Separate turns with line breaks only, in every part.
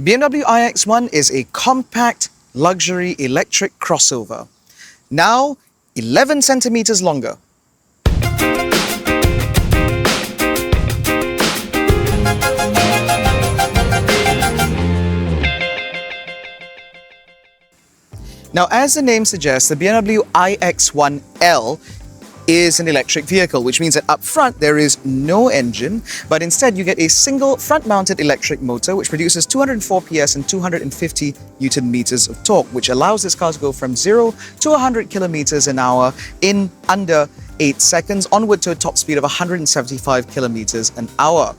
The BMW iX1 is a compact, luxury electric crossover. Now, 11 centimeters longer. Now, as the name suggests, the BMW iX1L is an electric vehicle, which means that up front there is no engine, but instead you get a single front-mounted electric motor which produces 204 PS and 250 Newton meters of torque, which allows this car to go from 0 to 100 kilometers an hour in under 8 seconds, onward to a top speed of 175 kilometers an hour.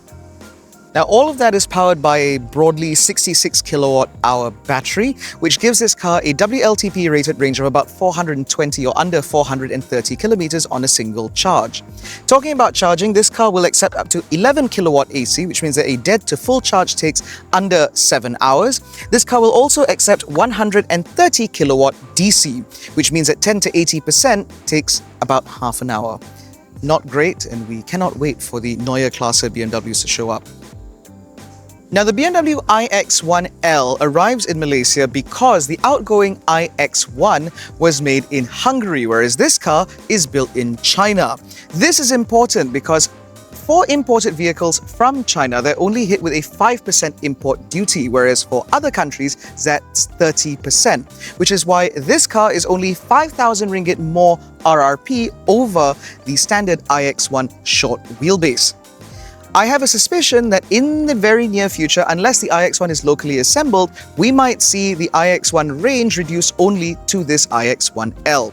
Now, all of that is powered by a broadly 66 kilowatt-hour battery, which gives this car a WLTP rated range of about 420 or under 430 kilometers on a single charge. Talking about charging, this car will accept up to 11 kilowatt AC, which means that a dead to full charge takes under 7 hours. This car will also accept 130 kilowatt DC, which means that 10 to 80% takes about half an hour. Not great, and we cannot wait for the Neue Klasse BMWs to show up. Now, the BMW iX1L arrives in Malaysia because the outgoing iX1 was made in Hungary, whereas this car is built in China. This is important because for imported vehicles from China, they're only hit with a 5% import duty, whereas for other countries, that's 30%, which is why this car is only 5,000 ringgit more RRP over the standard iX1 short wheelbase. I have a suspicion that in the very near future, unless the iX1 is locally assembled, we might see the iX1 range reduced only to this iX1L.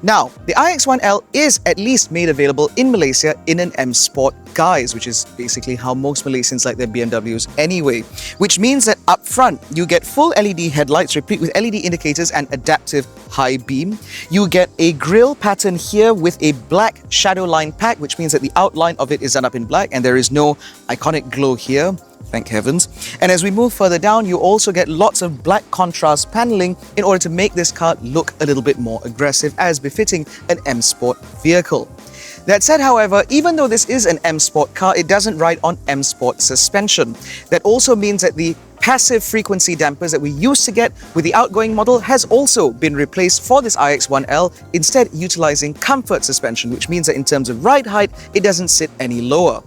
Now, the iX1L is at least made available in Malaysia in an M Sport guise, which is basically how most Malaysians like their BMWs anyway, which means that up front, you get full LED headlights replete with LED indicators and adaptive high beam. You get a grille pattern here with a black shadow line pack, which means that the outline of it is done up in black and there is no iconic glow here. Thank heavens. And as we move further down, you also get lots of black contrast paneling in order to make this car look a little bit more aggressive, as befitting an M Sport vehicle. That said, however, even though this is an M Sport car, it doesn't ride on M Sport suspension. That also means that the passive frequency dampers that we used to get with the outgoing model has also been replaced for this iX1L, instead utilizing comfort suspension, which means that in terms of ride height, it doesn't sit any lower.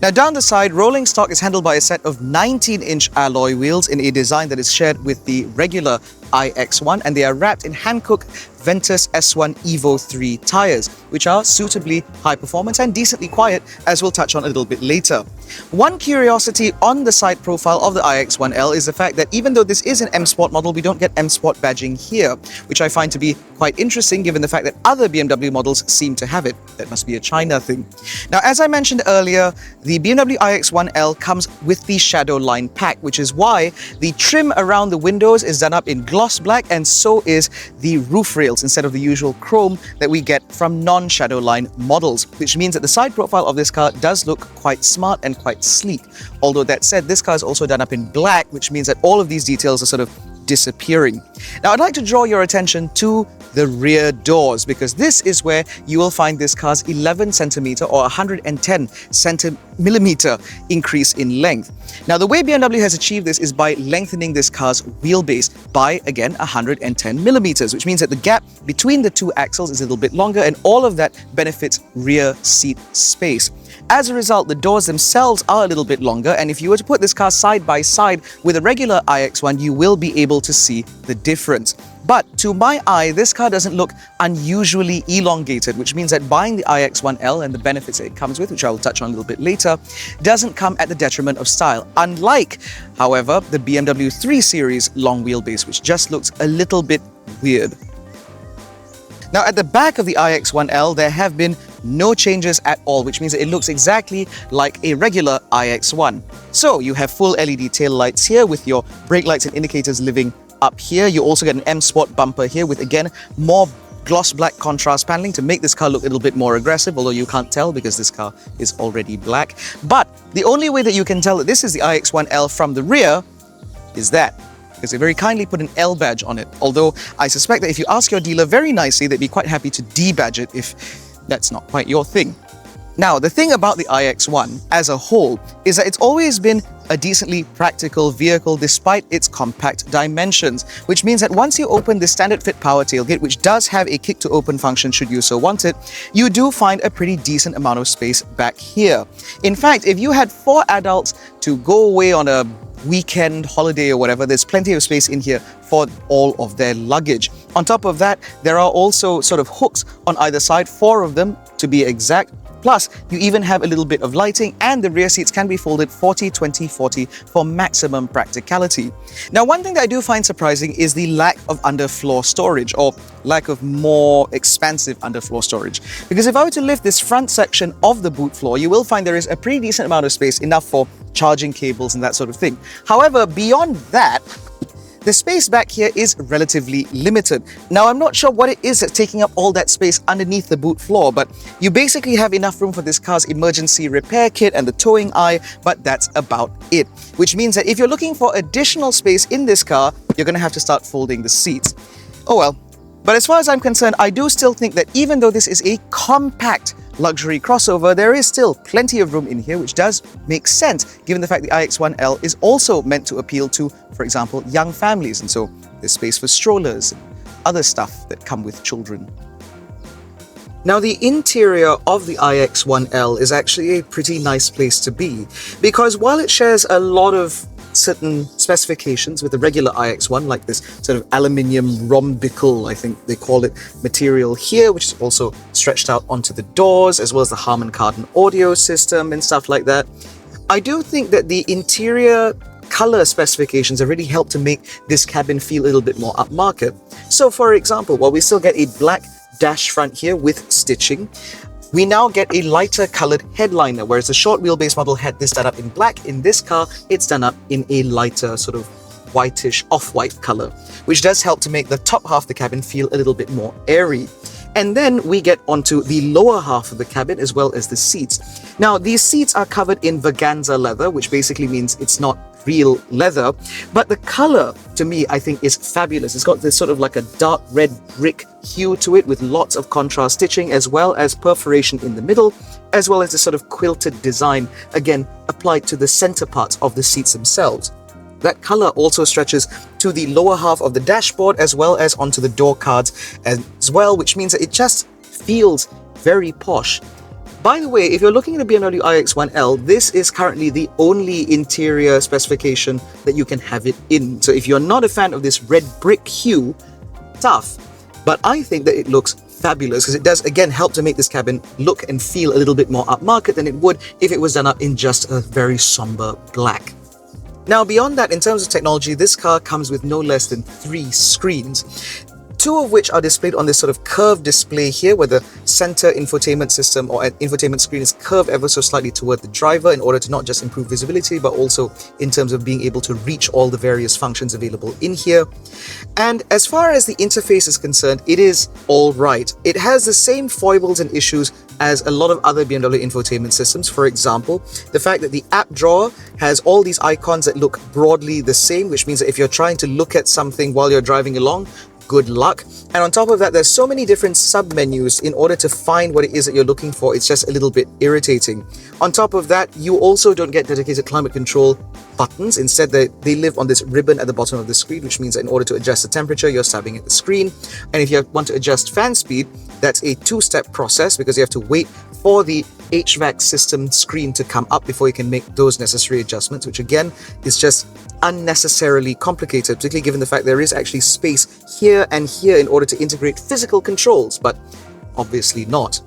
Now, down the side, rolling stock is handled by a set of 19-inch alloy wheels in a design that is shared with the regular iX1, and they are wrapped in Hankook Ventus S1 Evo 3 tires, which are suitably high performance and decently quiet, as we'll touch on a little bit later. One curiosity on the side profile of the iX1L is the fact that even though this is an M Sport model, we don't get M Sport badging here, which I find to be quite interesting given the fact that other BMW models seem to have it. That must be a China thing. Now, as I mentioned earlier, the BMW iX1L comes with the shadow line pack, which is why the trim around the windows is done up in gloss black, and so is the roof rails instead of the usual chrome that we get from non-shadow line models, which means that the side profile of this car does look quite smart and quite sleek. Although that said, this car is also done up in black, which means that all of these details are sort of disappearing. Now, I'd like to draw your attention to the rear doors, because this is where you will find this car's 11 centimeter or 110 centimeter increase in length. Now, the way BMW has achieved this is by lengthening this car's wheelbase by, again, 110 millimeters, which means that the gap between the two axles is a little bit longer, and all of that benefits rear seat space. As a result, the doors themselves are a little bit longer, and if you were to put this car side by side with a regular iX1, you will be able to see the difference. But to my eye, this car doesn't look unusually elongated, which means that buying the iX1L and the benefits that it comes with, which I will touch on a little bit later, doesn't come at the detriment of style. Unlike, however, the BMW 3 Series long wheelbase, which just looks a little bit weird. Now, at the back of the iX1L, there have been no changes at all, which means that it looks exactly like a regular iX1. So you have full LED tail lights here with your brake lights and indicators living up here. You also get an M Sport bumper here with, again, more gloss black contrast paneling to make this car look a little bit more aggressive, although you can't tell because this car is already black. But the only way that you can tell that this is the iX1L from the rear is that, because they very kindly put an L badge on it. Although I suspect that if you ask your dealer very nicely, they'd be quite happy to debadge it if that's not quite your thing. Now, the thing about the iX1 as a whole is that it's always been a decently practical vehicle despite its compact dimensions, which means that once you open the standard fit power tailgate, which does have a kick to open function should you so want it, you do find a pretty decent amount of space back here. In fact, if you had 4 adults to go away on a weekend holiday or whatever, there's plenty of space in here for all of their luggage. On top of that, there are also sort of hooks on either side, 4 of them to be exact. Plus, you even have a little bit of lighting, and the rear seats can be folded 40-20-40 for maximum practicality. Now, one thing that I do find surprising is the lack of underfloor storage, or lack of more expansive underfloor storage. Because if I were to lift this front section of the boot floor, you will find there is a pretty decent amount of space, enough for charging cables and that sort of thing. However, beyond that, the space back here is relatively limited. Now, I'm not sure what it is that's taking up all that space underneath the boot floor, but you basically have enough room for this car's emergency repair kit and the towing eye, but that's about it. Which means that if you're looking for additional space in this car, you're going to have to start folding the seats. Oh well. But as far as I'm concerned, I do still think that even though this is a compact luxury crossover, there is still plenty of room in here, which does make sense given the fact the iX1L is also meant to appeal to, for example, young families, and so there's space for strollers and other stuff that come with children. Now, the interior of the iX1L is actually a pretty nice place to be, because while it shares a lot of certain specifications with the regular iX1, like this sort of aluminium rhombical, I think they call it, material here, which is also stretched out onto the doors, as well as the Harman Kardon audio system and stuff like that. I do think that the interior color specifications have really helped to make this cabin feel a little bit more upmarket. So, for example, while we still get a black dash front here with stitching, we now get a lighter colored headliner, whereas the short wheelbase model had this done up in black. In this car, it's done up in a lighter sort of whitish off-white color, which does help to make the top half of the cabin feel a little bit more airy. And then we get onto the lower half of the cabin as well as the seats. Now, these seats are covered in Vaganza leather, which basically means it's not real leather, but the color to me I think is fabulous. It's got this sort of like a dark red brick hue to it with lots of contrast stitching, as well as perforation in the middle, as well as this sort of quilted design, again applied to the center parts of the seats themselves. That color also stretches to the lower half of the dashboard as well as onto the door cards as well, which means that it just feels very posh. By the way, if you're looking at a BMW iX1L, this is currently the only interior specification that you can have it in. So if you're not a fan of this red brick hue, tough. But I think that it looks fabulous because it does, again, help to make this cabin look and feel a little bit more upmarket than it would if it was done up in just a very somber black. Now, beyond that, in terms of technology, this car comes with no less than 3 screens. 2 of which are displayed on this sort of curved display here, where the center infotainment system or infotainment screen is curved ever so slightly toward the driver in order to not just improve visibility, but also in terms of being able to reach all the various functions available in here. And as far as the interface is concerned, it is all right. It has the same foibles and issues as a lot of other BMW infotainment systems. For example, the fact that the app drawer has all these icons that look broadly the same, which means that if you're trying to look at something while you're driving along, good luck. And on top of that, there's so many different sub-menus in order to find what it is that you're looking for. It's just a little bit irritating. On top of that, you also don't get dedicated climate control buttons. Instead, they live on this ribbon at the bottom of the screen, which means that in order to adjust the temperature, you're stabbing at the screen. And if you want to adjust fan speed, that's a 2-step process because you have to wait for the HVAC system screen to come up before you can make those necessary adjustments, which again is just unnecessarily complicated, particularly given the fact there is actually space here and here in order to integrate physical controls, but obviously not.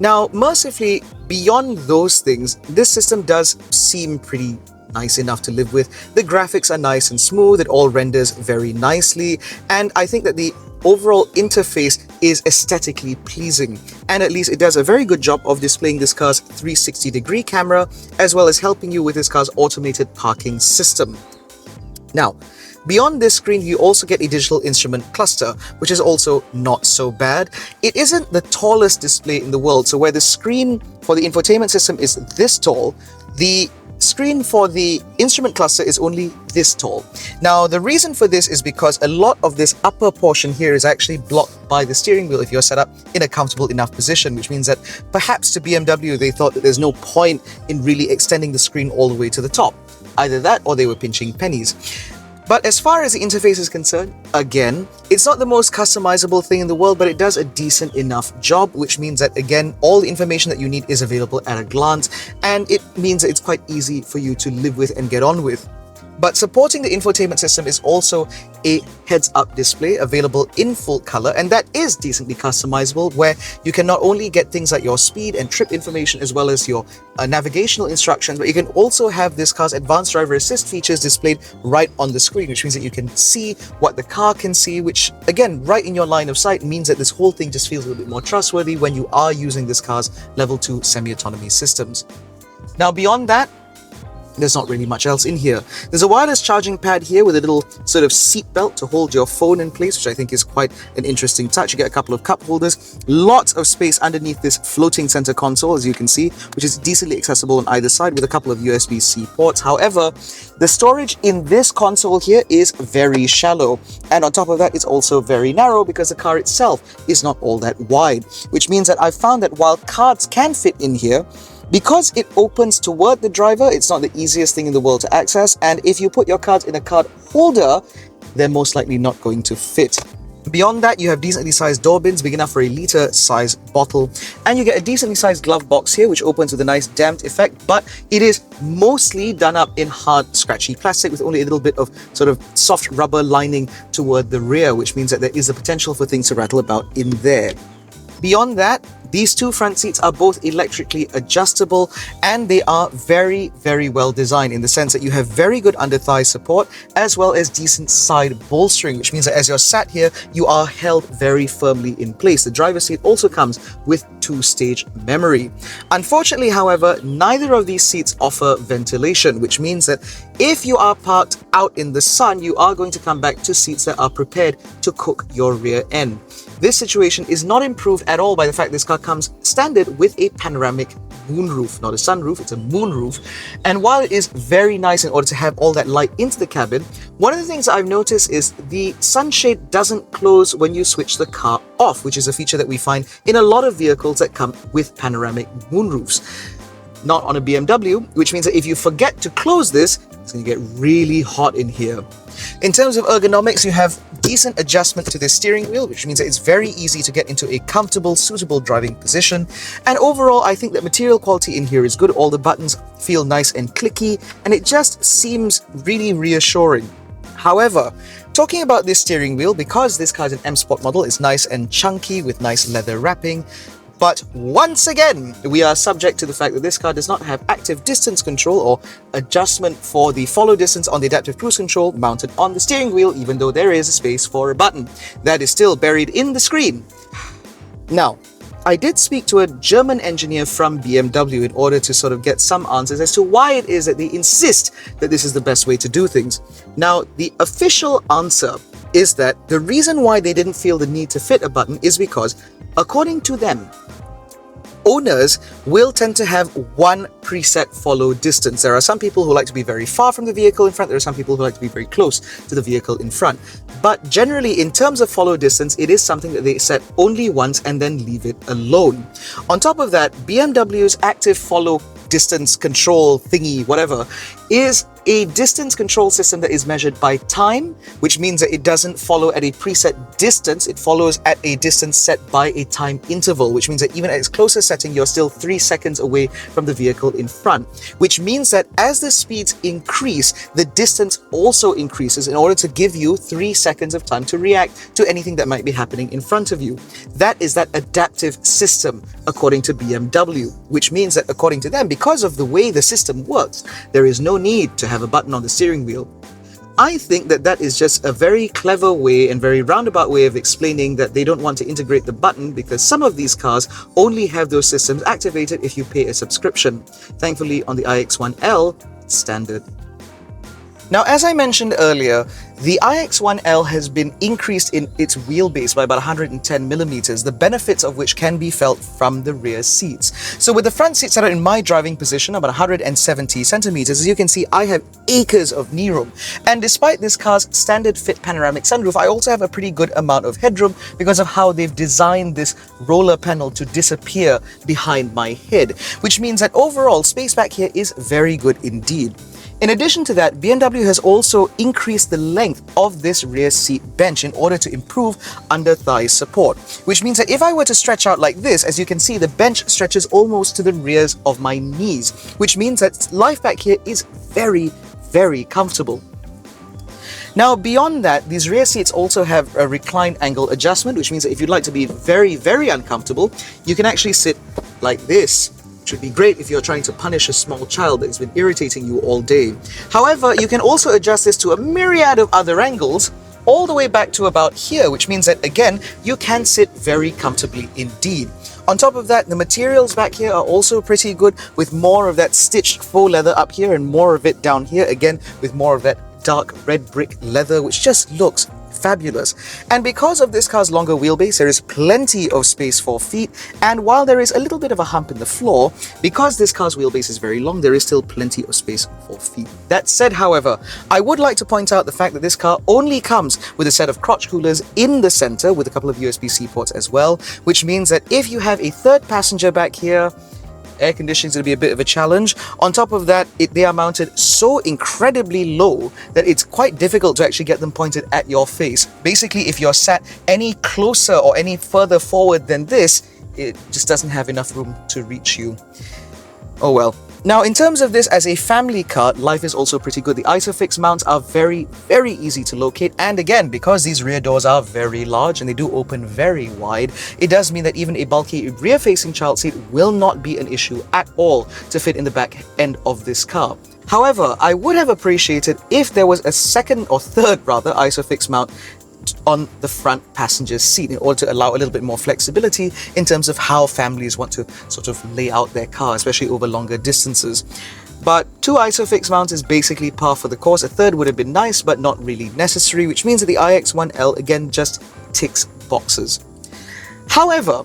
Now, mercifully, beyond those things, this system does seem pretty nice enough to live with. The graphics are nice and smooth, it all renders very nicely, and I think that the overall interface is aesthetically pleasing, and at least it does a very good job of displaying this car's 360-degree camera, as well as helping you with this car's automated parking system. Now, beyond this screen, you also get a digital instrument cluster, which is also not so bad. It isn't the tallest display in the world, so where the screen for the infotainment system is this tall, the screen for the instrument cluster is only this tall. Now, the reason for this is because a lot of this upper portion here is actually blocked by the steering wheel if you're set up in a comfortable enough position, which means that perhaps to BMW, they thought that there's no point in really extending the screen all the way to the top. Either that or they were pinching pennies. But as far as the interface is concerned, again, it's not the most customizable thing in the world, but it does a decent enough job, which means that, again, all the information that you need is available at a glance, and it means that it's quite easy for you to live with and get on with. But supporting the infotainment system is also a heads-up display available in full color, and that is decently customizable, where you can not only get things like your speed and trip information as well as your navigational instructions, but you can also have this car's advanced driver assist features displayed right on the screen, which means that you can see what the car can see, which again, right in your line of sight, means that this whole thing just feels a little bit more trustworthy when you are using this car's level 2 semi-autonomy systems. Now, beyond that, there's not really much else in here. There's a wireless charging pad here with a little sort of seat belt to hold your phone in place, which I think is quite an interesting touch. You get a couple of cup holders, lots of space underneath this floating center console, as you can see, which is decently accessible on either side with a couple of USB-C ports. However, the storage in this console here is very shallow. And on top of that, it's also very narrow because the car itself is not all that wide, which means that I've found that while cards can fit in here, because it opens toward the driver, it's not the easiest thing in the world to access, and if you put your cards in a card holder, they're most likely not going to fit. Beyond that, you have decently sized door bins, big enough for a litre size bottle, and you get a decently sized glove box here, which opens with a nice damped effect, but it is mostly done up in hard, scratchy plastic with only a little bit of sort of soft rubber lining toward the rear, which means that there is a potential for things to rattle about in there. Beyond that, these two front seats are both electrically adjustable, and they are very, very well designed in the sense that you have very good under-thigh support as well as decent side bolstering, which means that as you're sat here, you are held very firmly in place. The driver's seat also comes with 2-stage memory. Unfortunately, however, neither of these seats offer ventilation, which means that if you are parked out in the sun, you are going to come back to seats that are prepared to cook your rear end. This situation is not improved at all by the fact this car comes standard with a panoramic moonroof, not a sunroof, it's a moonroof. And while it is very nice in order to have all that light into the cabin, one of the things I've noticed is the sunshade doesn't close when you switch the car off, which is a feature that we find in a lot of vehicles that come with panoramic moonroofs. Not on a BMW, which means that if you forget to close this, it's going to get really hot in here. In terms of ergonomics, you have decent adjustment to the steering wheel, which means that it's very easy to get into a comfortable, suitable driving position. And overall, I think that material quality in here is good. All the buttons feel nice and clicky, and it just seems really reassuring. However, talking about this steering wheel, because this car is an M Sport model, it's nice and chunky with nice leather wrapping. But once again, we are subject to the fact that this car does not have active distance control or adjustment for the follow distance on the adaptive cruise control mounted on the steering wheel, even though there is a space for a button. That is still buried in the screen. Now, I did speak to a German engineer from BMW in order to sort of get some answers as to why it is that they insist that this is the best way to do things. Now, the official answer is that the reason why they didn't feel the need to fit a button is because, according to them, owners will tend to have one preset follow distance. There are some people who like to be very far from the vehicle in front. There are some people who like to be very close to the vehicle in front. But generally, in terms of follow distance, it is something that they set only once and then leave it alone. On top of that, BMW's active follow distance control thingy, whatever, is a distance control system that is measured by time, which means that it doesn't follow at a preset distance, it follows at a distance set by a time interval, which means that even at its closest setting, you're still 3 seconds away from the vehicle in front, which means that as the speeds increase, the distance also increases in order to give you 3 seconds of time to react to anything that might be happening in front of you. That is that adaptive system, according to BMW, which means that according to them, because of the way the system works, there is no need to have a button on the steering wheel. I think that that is just a very clever way and very roundabout way of explaining that they don't want to integrate the button because some of these cars only have those systems activated if you pay a subscription. Thankfully, on the iX1L, it's standard. Now, as I mentioned earlier, The iX1L has been increased in its wheelbase by about 110 millimeters, the benefits of which can be felt from the rear seats. So with the front seats that are in my driving position, about 170 centimeters, as you can see, I have acres of knee room. And despite this car's standard fit panoramic sunroof, I also have a pretty good amount of headroom because of how they've designed this roller panel to disappear behind my head, which means that overall space back here is very good indeed. In addition to that, BMW has also increased the length of this rear seat bench in order to improve under-thigh support, which means that if I were to stretch out like this, as you can see, the bench stretches almost to the rears of my knees, which means that life back here is very, very comfortable. Now, beyond that, these rear seats also have a recline angle adjustment, which means that if you'd like to be very, very uncomfortable, you can actually sit like this. Would be great if you're trying to punish a small child that has been irritating you all day. However, you can also adjust this to a myriad of other angles, all the way back to about here, which means that, again, you can sit very comfortably indeed. On top of that, the materials back here are also pretty good, with more of that stitched faux leather up here and more of it down here, again, with more of that dark red brick leather, which just looks fabulous. And because of this car's longer wheelbase, there is plenty of space for feet, and while there is a little bit of a hump in the floor, because this car's wheelbase is very long, there is still plenty of space for feet. That said, however, I would like to point out the fact that this car only comes with a set of crotch coolers in the center with a couple of USB-C ports as well, which means that if you have a third passenger back here, air conditioning is going to be a bit of a challenge. On top of that, they are mounted so incredibly low that it's quite difficult to actually get them pointed at your face. Basically, if you're sat any closer or any further forward than this, it just doesn't have enough room to reach you. Oh well. Now, in terms of this as a family car, life is also pretty good. The ISOFIX mounts are very, very easy to locate. And again, because these rear doors are very large and they do open very wide, it does mean that even a bulky rear-facing child seat will not be an issue at all to fit in the back end of this car. However, I would have appreciated if there was a second or third, rather, ISOFIX mount on the front passenger's seat in order to allow a little bit more flexibility in terms of how families want to sort of lay out their car, especially over longer distances. But 2 ISOFIX mounts is basically par for the course. A third would have been nice, but not really necessary, which means that the iX1L again just ticks boxes. However,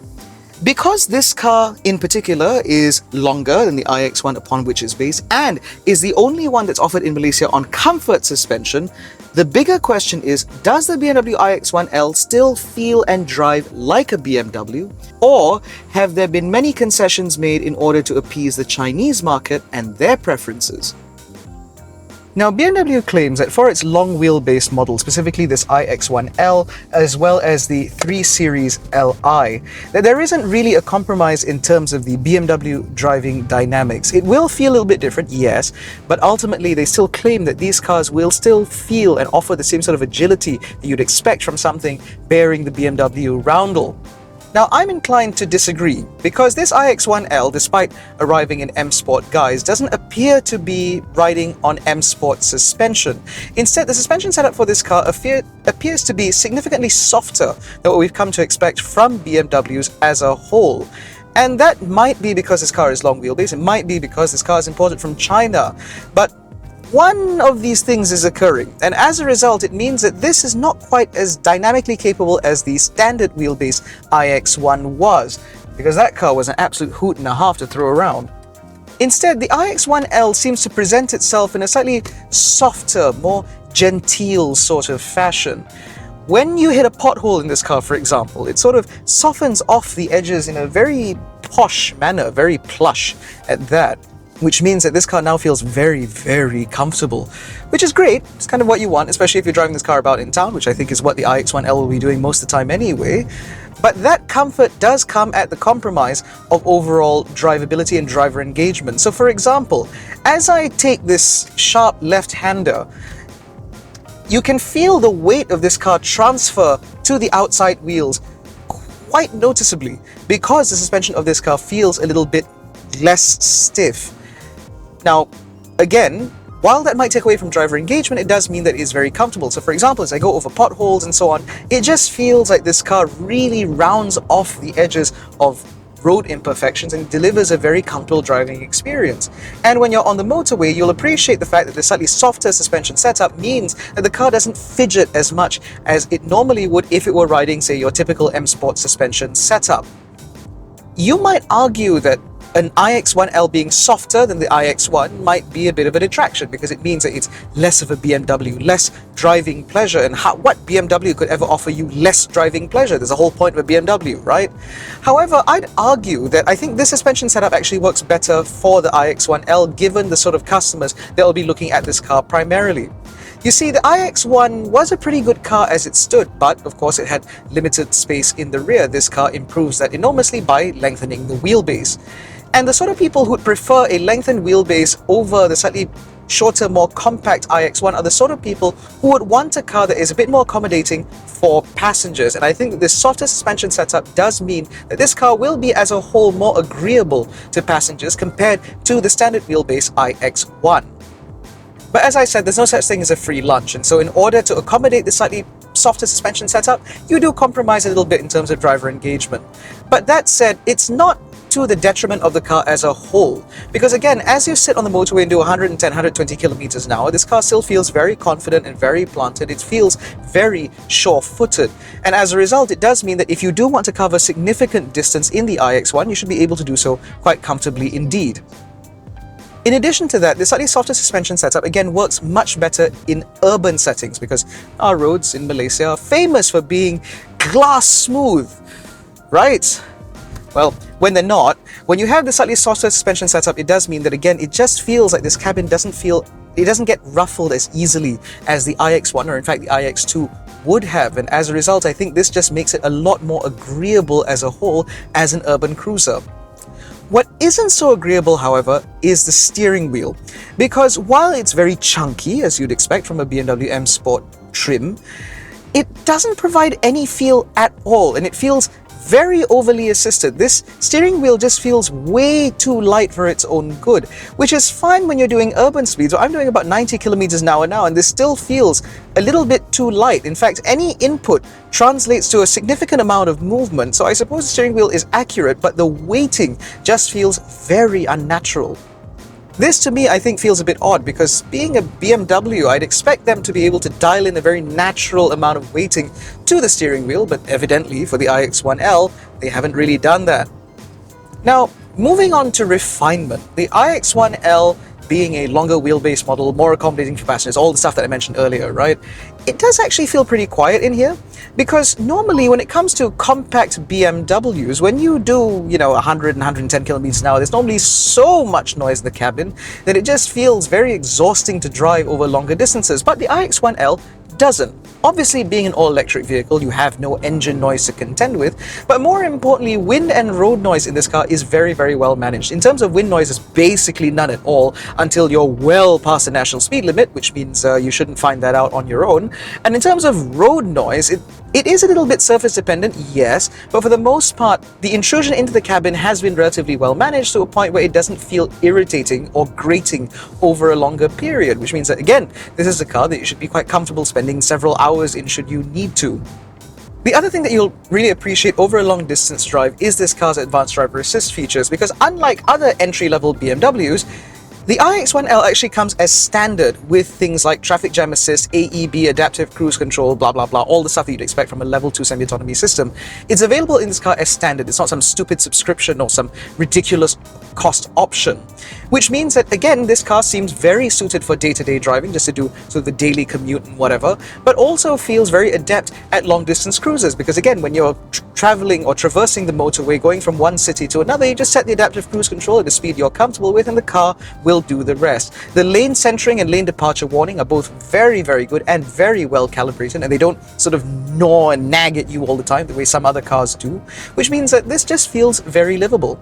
because this car in particular is longer than the iX1 upon which it's based and is the only one that's offered in Malaysia on comfort suspension, the bigger question is, does the BMW iX1L still feel and drive like a BMW? Or have there been many concessions made in order to appease the Chinese market and their preferences? Now, BMW claims that for its long wheelbase model, specifically this iX1L, as well as the 3 Series Li, that there isn't really a compromise in terms of the BMW driving dynamics. It will feel a little bit different, yes, but ultimately they still claim that these cars will still feel and offer the same sort of agility that you'd expect from something bearing the BMW roundel. Now, I'm inclined to disagree, because this iX1L, despite arriving in M Sport guise, doesn't appear to be riding on M Sport suspension. Instead, the suspension setup for this car appears to be significantly softer than what we've come to expect from BMWs as a whole. And that might be because this car is long wheelbase, it might be because this car is imported from China, but one of these things is occurring, and as a result, it means that this is not quite as dynamically capable as the standard wheelbase iX1 was, because that car was an absolute hoot and a half to throw around. Instead, the iX1L seems to present itself in a slightly softer, more genteel sort of fashion. When you hit a pothole in this car, for example, it sort of softens off the edges in a very posh manner, very plush at that, which means that this car now feels very, very comfortable, which is great. It's kind of what you want, especially if you're driving this car about in town, which I think is what the iX1L will be doing most of the time anyway. But that comfort does come at the compromise of overall drivability and driver engagement. So for example, as I take this sharp left-hander, you can feel the weight of this car transfer to the outside wheels quite noticeably, because the suspension of this car feels a little bit less stiff. Now, again, while that might take away from driver engagement, it does mean that it is very comfortable. So for example, as I go over potholes and so on, it just feels like this car really rounds off the edges of road imperfections and delivers a very comfortable driving experience. And when you're on the motorway, you'll appreciate the fact that the slightly softer suspension setup means that the car doesn't fidget as much as it normally would if it were riding, say, your typical M Sport suspension setup. You might argue that an iX1L being softer than the iX1 might be a bit of a detraction because it means that it's less of a BMW, less driving pleasure. And what BMW could ever offer you less driving pleasure? There's a whole point of a BMW, right? However, I'd argue that I think this suspension setup actually works better for the iX1L given the sort of customers that will be looking at this car primarily. You see, the iX1 was a pretty good car as it stood, but of course it had limited space in the rear. This car improves that enormously by lengthening the wheelbase. And the sort of people who'd prefer a lengthened wheelbase over the slightly shorter, more compact iX1 are the sort of people who would want a car that is a bit more accommodating for passengers. And I think that this softer suspension setup does mean that this car will be as a whole more agreeable to passengers compared to the standard wheelbase iX1. But as I said, there's no such thing as a free lunch, and so in order to accommodate the slightly softer suspension setup, you do compromise a little bit in terms of driver engagement. But that said, it's not to the detriment of the car as a whole, because again, as you sit on the motorway and do 110, 120 kilometers an hour, this car still feels very confident and very planted. It feels very sure-footed, and as a result, it does mean that if you do want to cover significant distance in the iX1, you should be able to do so quite comfortably indeed. In addition to that, the slightly softer suspension setup again works much better in urban settings because our roads in Malaysia are famous for being glass smooth, right? Well, when they're not, when you have the slightly softer suspension setup, it does mean that again, it just feels like this cabin doesn't get ruffled as easily as the iX1 or in fact the iX2 would have. And as a result, I think this just makes it a lot more agreeable as a whole as an urban cruiser. What isn't so agreeable, however, is the steering wheel, because while it's very chunky, as you'd expect from a BMW M Sport trim, it doesn't provide any feel at all, and it feels very overly assisted. This steering wheel just feels way too light for its own good, which is fine when you're doing urban speeds. So I'm doing about 90 kilometers an hour now, and this still feels a little bit too light. In fact, any input translates to a significant amount of movement. So I suppose the steering wheel is accurate, but the weighting just feels very unnatural. This to me I think feels a bit odd because being a BMW, I'd expect them to be able to dial in a very natural amount of weighting to the steering wheel, but evidently for the iX1L, they haven't really done that. Now, moving on to refinement, the iX1L being a longer wheelbase model, more accommodating for passengers, all the stuff that I mentioned earlier, right? It does actually feel pretty quiet in here because normally when it comes to compact BMWs, when you do, 100 and 110 kilometers an hour, there's normally so much noise in the cabin that it just feels very exhausting to drive over longer distances. But the iX1L doesn't. Obviously, being an all-electric vehicle, you have no engine noise to contend with, but more importantly, wind and road noise in this car is very, very well managed. In terms of wind noise, there's basically none at all until you're well past the national speed limit, which means you shouldn't find that out on your own. And in terms of road noise, it is a little bit surface dependent, yes, but for the most part, the intrusion into the cabin has been relatively well managed to a point where it doesn't feel irritating or grating over a longer period, which means that, again, this is a car that you should be quite comfortable spending several hours in should you need to. The other thing that you'll really appreciate over a long distance drive is this car's advanced driver assist features, because unlike other entry-level BMWs, the iX1L actually comes as standard with things like traffic jam assist, AEB, adaptive cruise control, blah, blah, blah, all the stuff that you'd expect from a level 2 semi-autonomy system. It's available in this car as standard. It's not some stupid subscription or some ridiculous cost option, which means that, again, this car seems very suited for day-to-day driving, just to do sort of the daily commute and whatever, but also feels very adept at long-distance cruises, because, again, when you're traveling or traversing the motorway, going from one city to another, you just set the adaptive cruise control at the speed you're comfortable with, and the car will do the rest. The lane centering and lane departure warning are both very, very good and very well calibrated, and they don't sort of gnaw and nag at you all the time the way some other cars do, which means that this just feels very livable.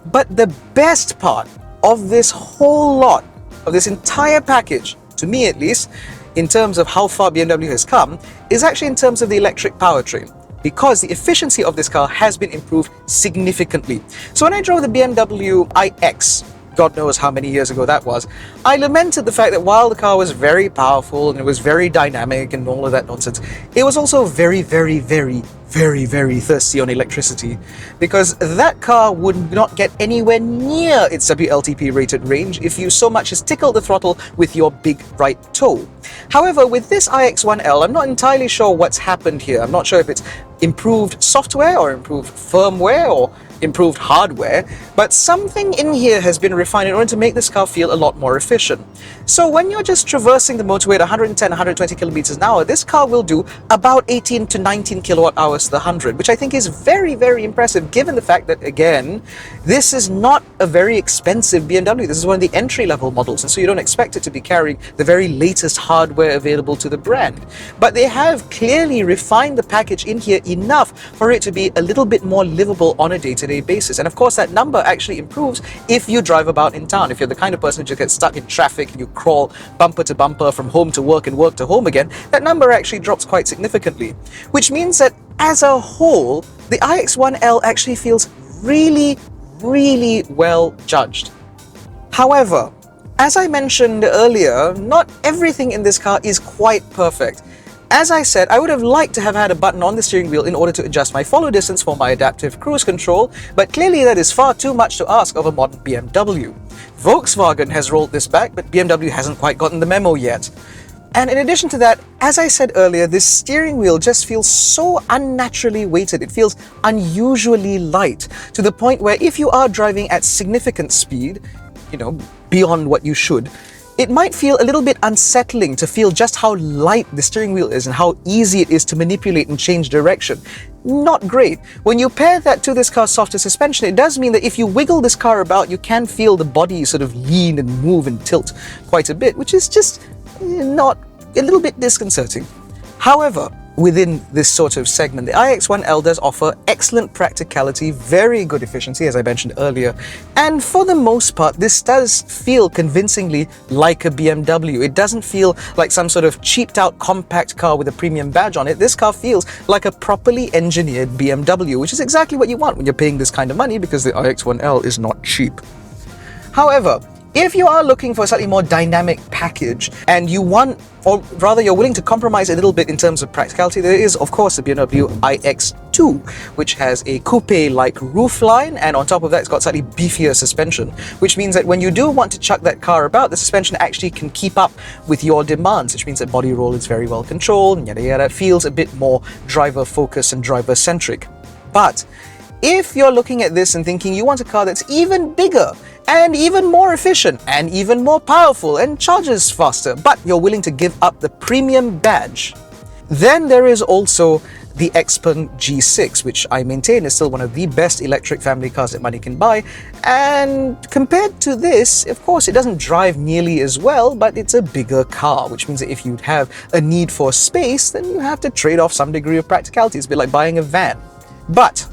But the best part of this whole lot, of this entire package, to me at least, in terms of how far BMW has come, is actually in terms of the electric powertrain, because the efficiency of this car has been improved significantly. So when I drove the BMW iX, God knows how many years ago that was, I lamented the fact that while the car was very powerful and it was very dynamic and all of that nonsense, it was also very, very, very, very, very thirsty on electricity, because that car would not get anywhere near its WLTP rated range if you so much as tickled the throttle with your big right toe. However, with this iX1L, I'm not entirely sure what's happened here. I'm not sure if it's improved software or improved firmware or improved hardware, but something in here has been refined in order to make this car feel a lot more efficient. So when you're just traversing the motorway at 110, 120 kilometers an hour, this car will do about 18 to 19 kilowatt hours to the 100, which I think is very, very impressive given the fact that, again, this is not a very expensive BMW. This is one of the entry-level models, and so you don't expect it to be carrying the very latest hardware available to the brand. But they have clearly refined the package in here enough for it to be a little bit more livable on a day-to-day basis. And of course, that number actually improves if you drive about in town. If you're the kind of person who just gets stuck in traffic and you crawl bumper to bumper from home to work and work to home again, that number actually drops quite significantly. Which means that as a whole, the iX1L actually feels really, really well judged. However, as I mentioned earlier, not everything in this car is quite perfect. As I said, I would have liked to have had a button on the steering wheel in order to adjust my follow distance for my adaptive cruise control, but clearly that is far too much to ask of a modern BMW. Volkswagen has rolled this back, but BMW hasn't quite gotten the memo yet. And in addition to that, as I said earlier, this steering wheel just feels so unnaturally weighted. It feels unusually light, to the point where if you are driving at significant speed, beyond what you should, it might feel a little bit unsettling to feel just how light the steering wheel is and how easy it is to manipulate and change direction. Not great. When you pair that to this car's softer suspension, it does mean that if you wiggle this car about, you can feel the body sort of lean and move and tilt quite a bit, which is just not a little bit disconcerting. However, within this sort of segment, the iX1L does offer excellent practicality, very good efficiency, as I mentioned earlier, and for the most part, this does feel convincingly like a BMW. It doesn't feel like some sort of cheaped out compact car with a premium badge on it. This car feels like a properly engineered BMW, which is exactly what you want when you're paying this kind of money, because the iX1L is not cheap. However, if you are looking for a slightly more dynamic package and you want, or rather you're willing to compromise a little bit in terms of practicality, there is of course the BMW iX2, which has a coupe-like roofline, and on top of that it's got slightly beefier suspension, which means that when you do want to chuck that car about, the suspension actually can keep up with your demands, which means that body roll is very well controlled and yada yada. It feels a bit more driver focused and driver centric. But if you're looking at this and thinking you want a car that's even bigger and even more efficient and even more powerful and charges faster, but you're willing to give up the premium badge, then there is also the Xpeng G6, which I maintain is still one of the best electric family cars that money can buy. And compared to this, of course, it doesn't drive nearly as well, but it's a bigger car, which means that if you have a need for space, then you have to trade off some degree of practicality. It's a bit like buying a van. But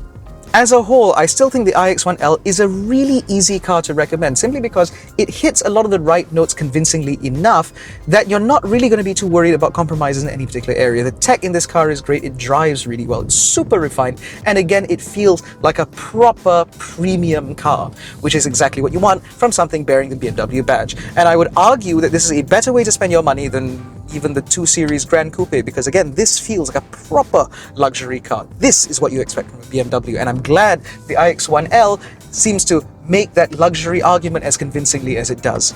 as a whole, I still think the iX1L is a really easy car to recommend, simply because it hits a lot of the right notes convincingly enough that you're not really going to be too worried about compromises in any particular area. The tech in this car is great, it drives really well, it's super refined, and again, it feels like a proper premium car, which is exactly what you want from something bearing the BMW badge. And I would argue that this is a better way to spend your money than even the 2 Series Grand Coupe, because again, this feels like a proper luxury car. This is what you expect from a BMW, and I'm glad the iX1L seems to make that luxury argument as convincingly as it does.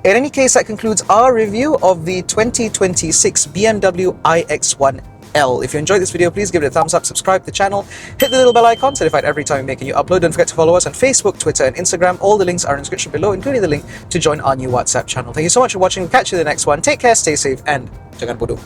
In any case, that concludes our review of the 2026 BMW iX1L. If you enjoyed this video, please give it a thumbs up, subscribe to the channel, hit the little bell icon to notified every time we make a new upload. Don't forget to follow us on Facebook, Twitter, and Instagram. All the links are in the description below, including the link to join our new WhatsApp channel. Thank you so much for watching. We'll catch you in the next one. Take care, stay safe, and jangan bodoh.